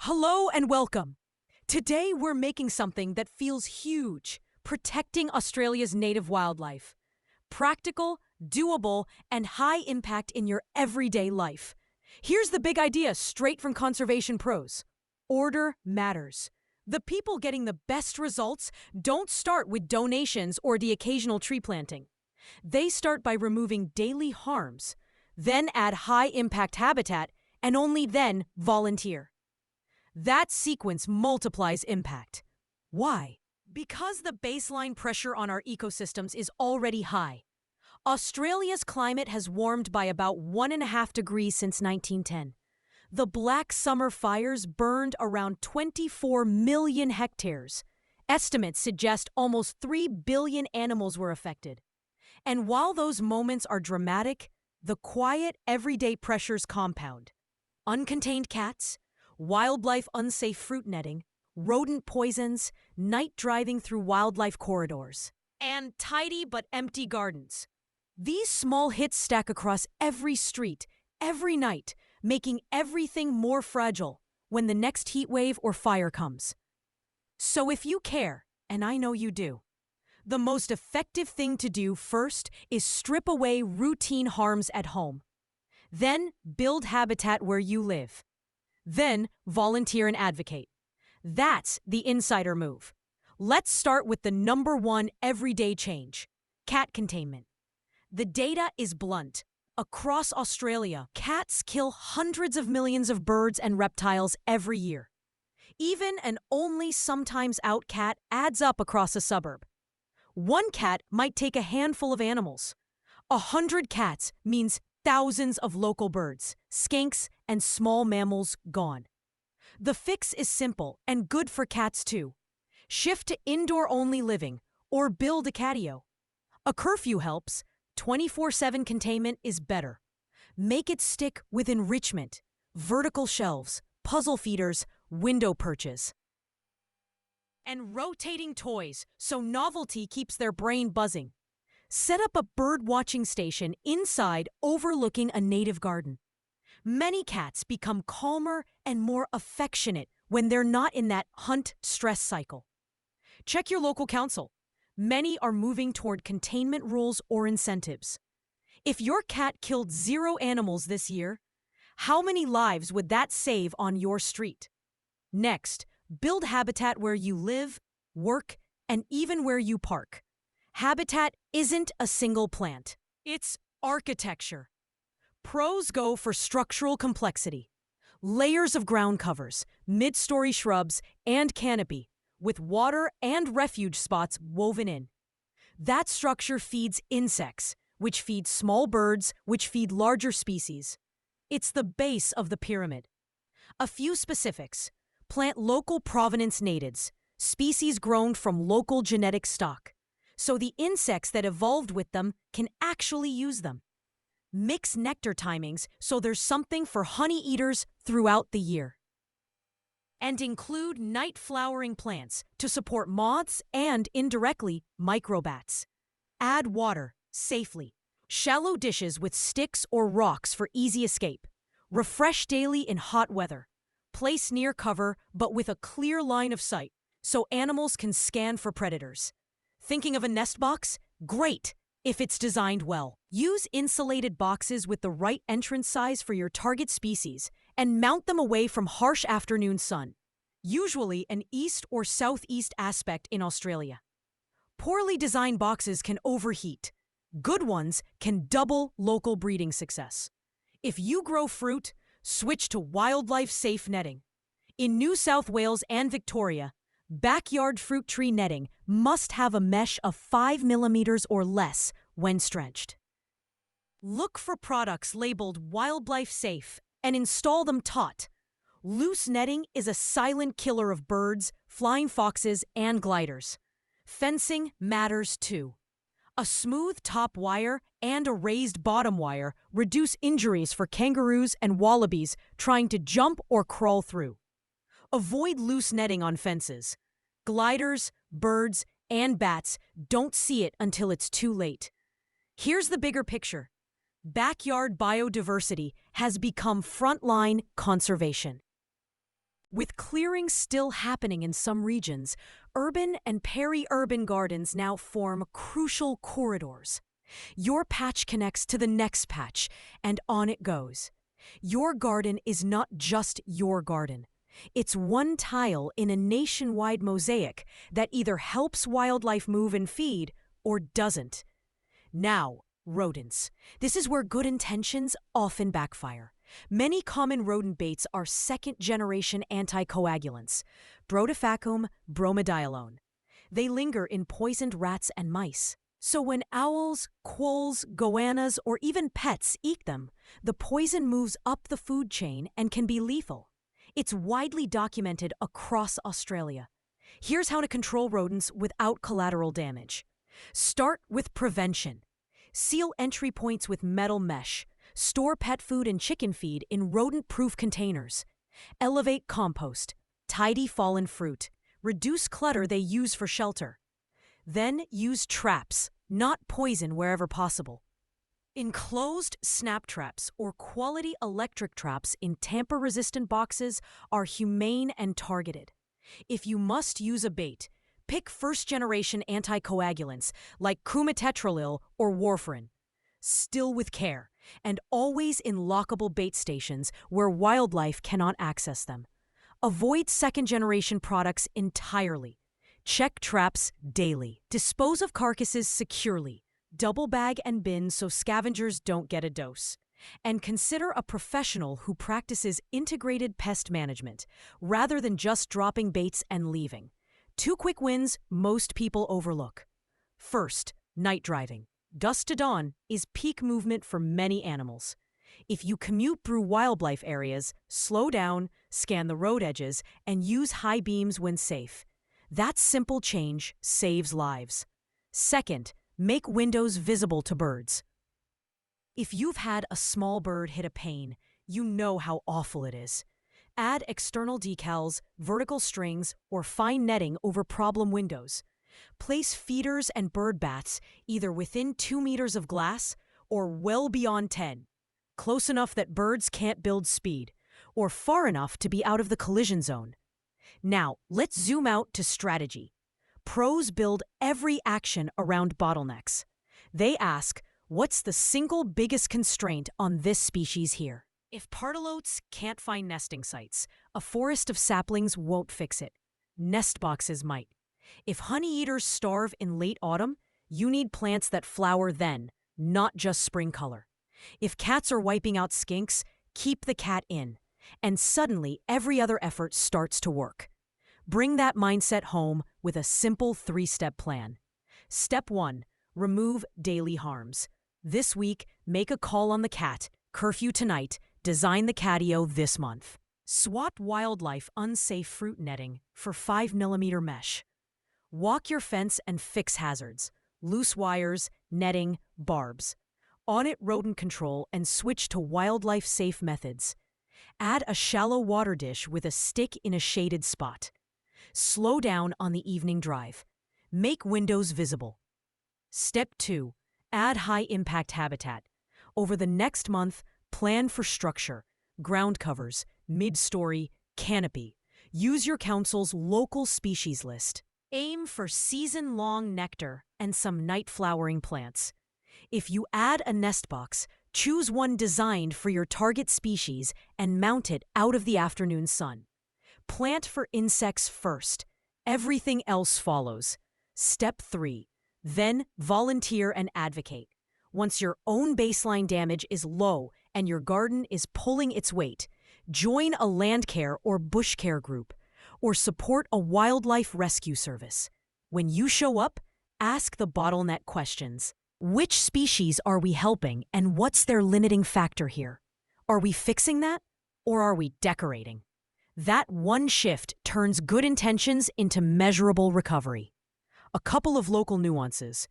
Hello and welcome. Today we're making something that feels huge, protecting Australia's native wildlife. Practical, doable, and high impact in your everyday life. Here's the big idea straight from Conservation Pros. Order matters. The people getting the best results don't start with donations or the occasional tree planting. They start by removing daily harms, then add high-impact habitat, and only then volunteer. That sequence multiplies impact. Why? Because the baseline pressure on our ecosystems is already high. Australia's climate has warmed by about 1.5 degrees since 1910. The Black Summer fires burned around 24 million hectares. Estimates suggest almost 3 billion animals were affected. And while those moments are dramatic, the quiet, everyday pressures compound. Uncontained cats, wildlife unsafe fruit netting, rodent poisons, night driving through wildlife corridors, and tidy but empty gardens. These small hits stack across every street, every night, making everything more fragile when the next heat wave or fire comes. So if you care, and I know you do, the most effective thing to do first is strip away routine harms at home. Then build habitat where you live. Then volunteer and advocate. That's the insider move. Let's start with the number one everyday change: cat containment. The data is blunt. Across Australia, cats kill hundreds of millions of birds and reptiles every year. Even an only sometimes out cat adds up across a suburb. One cat might take a handful of animals. 100 cats means thousands of local birds, skinks, and small mammals gone. The fix is simple and good for cats too. Shift to indoor-only living or build a catio. A curfew helps. 24/7 containment is better. Make it stick with enrichment, vertical shelves, puzzle feeders, window perches, and rotating toys so novelty keeps their brain buzzing. Set up a bird-watching station inside overlooking a native garden. Many cats become calmer and more affectionate when they're not in that hunt stress cycle. Check your local council. Many are moving toward containment rules or incentives. If your cat killed 0 animals this year, how many lives would that save on your street? Next, build habitat where you live, work, and even where you park. Habitat isn't a single plant. It's architecture. Pros go for structural complexity. Layers of ground covers, mid-story shrubs, and canopy, with water and refuge spots woven in. That structure feeds insects, which feed small birds, which feed larger species. It's the base of the pyramid. A few specifics. Plant local provenance natives, species grown from local genetic stock, so the insects that evolved with them can actually use them. Mix nectar timings so there's something for honey eaters throughout the year. And include night flowering plants to support moths and, indirectly, microbats. Add water, safely. Shallow dishes with sticks or rocks for easy escape. Refresh daily in hot weather. Place near cover but with a clear line of sight so animals can scan for predators. Thinking of a nest box? Great, if it's designed well. Use insulated boxes with the right entrance size for your target species and mount them away from harsh afternoon sun, usually an east or southeast aspect in Australia. Poorly designed boxes can overheat. Good ones can double local breeding success. If you grow fruit, switch to wildlife-safe netting. In New South Wales and Victoria, backyard fruit tree netting must have a mesh of 5 millimeters or less when stretched. Look for products labeled wildlife safe and install them taut. Loose netting is a silent killer of birds, flying foxes, and gliders. Fencing matters too. A smooth top wire and a raised bottom wire reduce injuries for kangaroos and wallabies trying to jump or crawl through. Avoid loose netting on fences. Gliders, birds, and bats don't see it until it's too late. Here's the bigger picture. Backyard biodiversity has become frontline conservation. With clearing still happening in some regions, urban and peri-urban gardens now form crucial corridors. Your patch connects to the next patch, and on it goes. Your garden is not just your garden. It's one tile in a nationwide mosaic that either helps wildlife move and feed or doesn't. Now, rodents. This is where good intentions often backfire. Many common rodent baits are second-generation anticoagulants, Brodifacoum bromadiolone. They linger in poisoned rats and mice. So when owls, quolls, goannas, or even pets eat them, the poison moves up the food chain and can be lethal. It's widely documented across Australia. Here's how to control rodents without collateral damage. Start with prevention. Seal entry points with metal mesh. Store pet food and chicken feed in rodent-proof containers. Elevate compost. Tidy fallen fruit. Reduce clutter they use for shelter. Then use traps, not poison wherever possible. Enclosed snap traps or quality electric traps in tamper-resistant boxes are humane and targeted. If you must use a bait, pick first-generation anticoagulants like cumatetrolil or warfarin. Still with care, and always in lockable bait stations where wildlife cannot access them. Avoid second-generation products entirely. Check traps daily. Dispose of carcasses securely. Double bag and bin so scavengers don't get a dose. And consider a professional who practices integrated pest management, rather than just dropping baits and leaving. 2 quick wins most people overlook. First, night driving. Dusk to dawn is peak movement for many animals. If you commute through wildlife areas, slow down, scan the road edges, and use high beams when safe. That simple change saves lives. Second, make windows visible to birds. If you've had a small bird hit a pane, you know how awful it is. Add external decals, vertical strings, or fine netting over problem windows. Place feeders and bird baths either within 2 meters of glass or well beyond 10. Close enough that birds can't build speed, or far enough to be out of the collision zone. Now, let's zoom out to strategy. Pros build every action around bottlenecks. They ask, what's the single biggest constraint on this species here? If pardalotes can't find nesting sites, a forest of saplings won't fix it. Nest boxes might. If honeyeaters starve in late autumn, you need plants that flower then, not just spring color. If cats are wiping out skinks, keep the cat in. And suddenly, every other effort starts to work. Bring that mindset home with a simple 3-step plan. Step 1. Remove daily harms. This week, make a call on the cat, curfew tonight, design the catio this month. Swap wildlife unsafe fruit netting for 5mm mesh. Walk your fence and fix hazards. Loose wires, netting, barbs. Audit rodent control and switch to wildlife-safe methods. Add a shallow water dish with a stick in a shaded spot. Slow down on the evening drive. Make windows visible. Step 2. Add high-impact habitat. Over the next month, plan for structure, ground covers, mid-story, canopy. Use your council's local species list. Aim for season-long nectar and some night-flowering plants. If you add a nest box, choose one designed for your target species and mount it out of the afternoon sun. Plant for insects first. Everything else follows. Step 3. Then volunteer and advocate. Once your own baseline damage is low and your garden is pulling its weight, join a land care or bush care group, or support a wildlife rescue service. When you show up, ask the bottleneck questions. Which species are we helping and what's their limiting factor here? Are we fixing that or are we decorating? That one shift turns good intentions into measurable recovery. A couple of local nuances.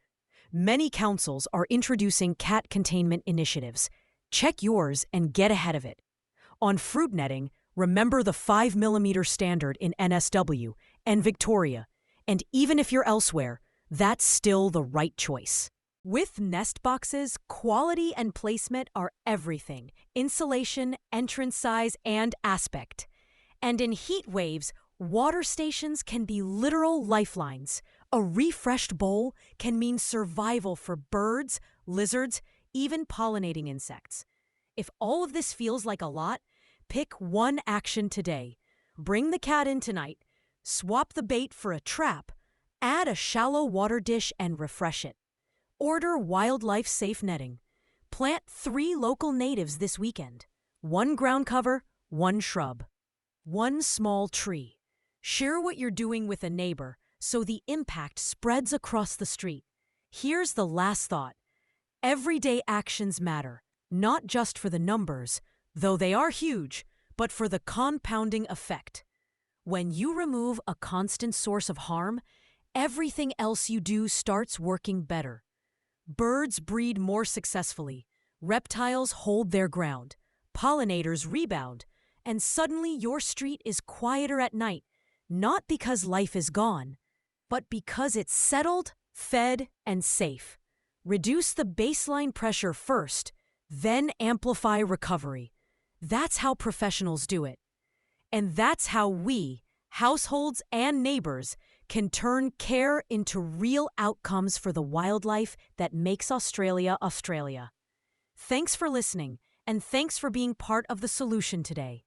Many councils are introducing cat containment initiatives. Check yours and get ahead of it. On fruit netting, remember the 5mm standard in NSW and Victoria, and even if you're elsewhere, that's still the right choice. With nest boxes, quality and placement are everything. Insulation, entrance size, and aspect. And in heat waves, water stations can be literal lifelines. A refreshed bowl can mean survival for birds, lizards, even pollinating insects. If all of this feels like a lot, pick one action today. Bring the cat in tonight, swap the bait for a trap, add a shallow water dish and refresh it. Order wildlife safe netting. Plant 3 local natives this weekend. 1 ground cover, 1 shrub. 1 small tree. Share what you're doing with a neighbor so the impact spreads across the street. Here's the last thought. Everyday actions matter, not just for the numbers, though they are huge, but for the compounding effect. When you remove a constant source of harm, everything else you do starts working better. Birds breed more successfully, reptiles hold their ground, pollinators rebound, and suddenly your street is quieter at night, not because life is gone, but because it's settled, fed, and safe. Reduce the baseline pressure first, then amplify recovery. That's how professionals do it. And that's how we, households and neighbors, can turn care into real outcomes for the wildlife that makes Australia, Australia. Thanks for listening, and thanks for being part of the solution today.